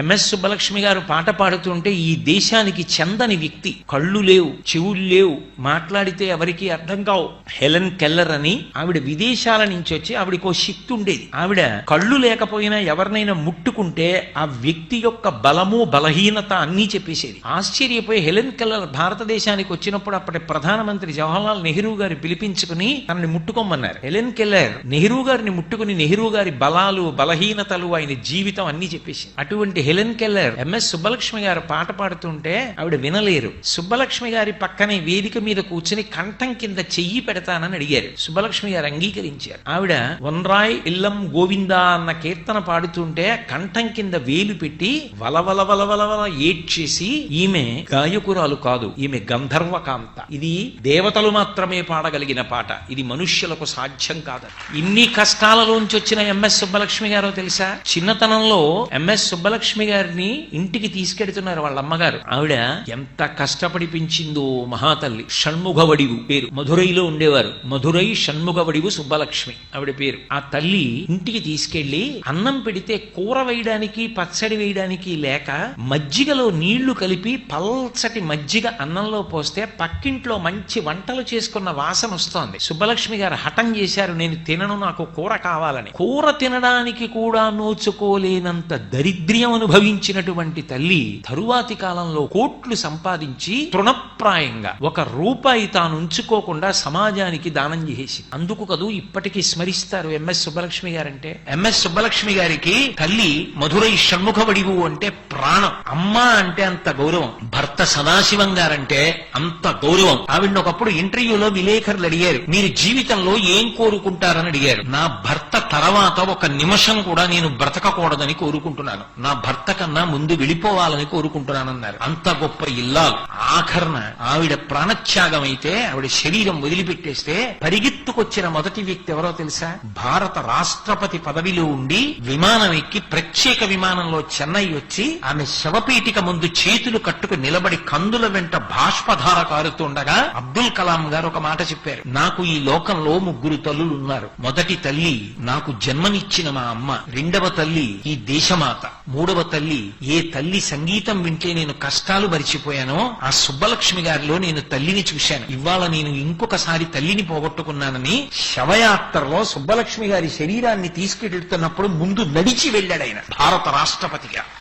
MS Subbalakshmi గారు పాట పాడుతుంటే ఈ దేశానికి చెందని వ్యక్తి, కళ్ళు లేవు, చెవులు లేవు, మాట్లాడితే ఎవరికి అర్థం కావు. హెలెన్ కెల్లర్ అని ఆవిడ విదేశాల నుంచి వచ్చి, ఆవిడకో శక్తి ఉండేది. ఆవిడ కళ్ళు లేకపోయినా ఎవరినైనా ముట్టుకుంటే ఆ వ్యక్తి యొక్క బలము బలహీనత అన్నీ చెప్పేసేది. ఆశ్చర్యపోయి హెలెన్ కెల్లర్ భారతదేశానికి వచ్చినప్పుడు అప్పటి ప్రధానమంత్రి జవహర్లాల్ నెహ్రూ గారు పిలిపించుకుని తనని ముట్టుకోమన్నారు. హెలెన్ కెల్లర్ నెహ్రూ గారిని ముట్టుకుని నెహ్రూ గారి బలాలు బలహీనతలు ఆయన జీవితం అన్ని చెప్పేసింది. అటువంటి హెలెన్ కెల్లర్ ఎంఎస్ సుబ్బలక్ష్మి గారు పాట పాడుతుంటే ఆవిడ వినలేరు. సుబ్బలక్ష్మి గారి పక్కనే వేదిక మీద కూర్చుని కంఠం కింద చెయ్యి పెడతానని అడిగారు. సుబ్బలక్ష్మి గారు అంగీకరించారు. ఆవిడ వన్రాయ్ ఇల్లం గోవిందా అన్న కీర్తన పాడుతుంటే కంఠం కింద వేలు పెట్టి వలవల వలవలవల ఏడ్చేసి, ఈమె గాయకురాలు కాదు, ఈమె గంధర్వకాంత, ఇది దేవతలు మాత్రమే పాడగలిగిన పాట, ఇది మనుష్యులకు సాధ్యం కాదు. ఇన్ని కష్టాలలోంచి వచ్చిన ఎంఎస్ సుబ్బలక్ష్మి గారో తెలుసా? చిన్నతనంలో ఎంఎస్ సుబ్బలక్ష్మి గారిని ఇంటికి తీసుకెడుతున్నారు వాళ్ళ అమ్మగారు. ఆవిడ ఎంత కష్టపడి పెంచిందో మహాతల్లి. షణ్ముఖవడివు పేరు, మధురైలో ఉండేవారు. మధురై షణ్ముఖవడివు సుబ్బలక్ష్మి ఆవిడ పేరు. ఆ తల్లి ఇంటికి తీసుకెళ్లి అన్నం పెడితే కూర వేయడానికి పచ్చడి వేయడానికి లేక మజ్జిగలో నీళ్లు కలిపి పల్చటి మజ్జిగ అన్నంలో పోస్తే పక్కింట్లో మంచి వంటలు చేసుకున్న వాసన వస్తోంది. సుబ్బలక్ష్మి గారు హఠం చేశారు, నేను తినను, నాకు కూర కావాలని. కూర తినడానికి కూడా నోచుకోలేనంత దరిద్ర్యం అనుభవించినటువంటి తల్లి తరువాతి కాలంలో కోట్లు సంపాదించి తృణప్రాయంగా ₹1 తాను ఉంచుకోకుండా సమాజానికి దానం చేసి, అందుకు కదూ ఇప్పటికీ స్మరిస్తారు ఎంఎస్ సుబ్బలక్ష్మి గారంటే. ఎంఎస్ సుబ్బలక్ష్మి గారికి తల్లి మధురై షణ్ముఖవడివు అంటే ప్రాణం. అమ్మ అంటే అంత గౌరవం. భర్త సదాశివం గారంటే అంత గౌరవం. ఆవిడ ఒకప్పుడు ఇంటర్వ్యూలో విలేకరులు అడిగారు, మీరు జీవితంలో ఏం కోరుకుంటారని అడిగారు. నా భర్త తర్వాత ఒక నిమిషం కూడా నేను బ్రతకకూడదని కోరుకుంటున్నాను, నా భర్త కన్నా ముందు వెళ్ళిపోవాలని కోరుకుంటున్నానన్నారు. అంత గొప్ప ఇల్లాలు. ఆఖరణ ఆవిడ ప్రాణత్యాగం అయితే, ఆవిడ శరీరం వదిలిపెట్టేస్తే పరిగెత్తుకొచ్చిన మొదటి వ్యక్తి ఎవరో తెలుసా? భారత రాష్ట్రపతి పదవిలో ఉండి విమానం ఎక్కి ప్రత్యేక విమానంలో చెన్నై వచ్చి ఆమె శవపీఠిక ముందు చేతులు కట్టుకు నిలబడి కందుల వెంట బాష్పధార కారుతుండగా అబ్దుల్ కలాం గారు ఒక మాట చెప్పారు, నాకు ఈ లోకంలో 3 తల్లులు ఉన్నారు. మొదటి తల్లి నాకు జన్మనిచ్చిన మా అమ్మ, రెండవ తల్లి ఈ దేశమాత, మూడవ తల్లి ఏ తల్లి సంగీతం వింటే నేను కష్టాలు మరిచిపోయానో ఆ సుబ్బలక్ష్మి గారిలో నేను తల్లిని చూశాను. ఇవాళ నేను ఇంకొకసారి తల్లిని పోగొట్టుకున్నానని శవయాత్రలో సుబ్బలక్ష్మి గారి శరీరాన్ని తీసుకెళ్తున్నప్పుడు ముందు నడిచి వెళ్ళాడు ఆయన భారత రాష్ట్రపతిగా.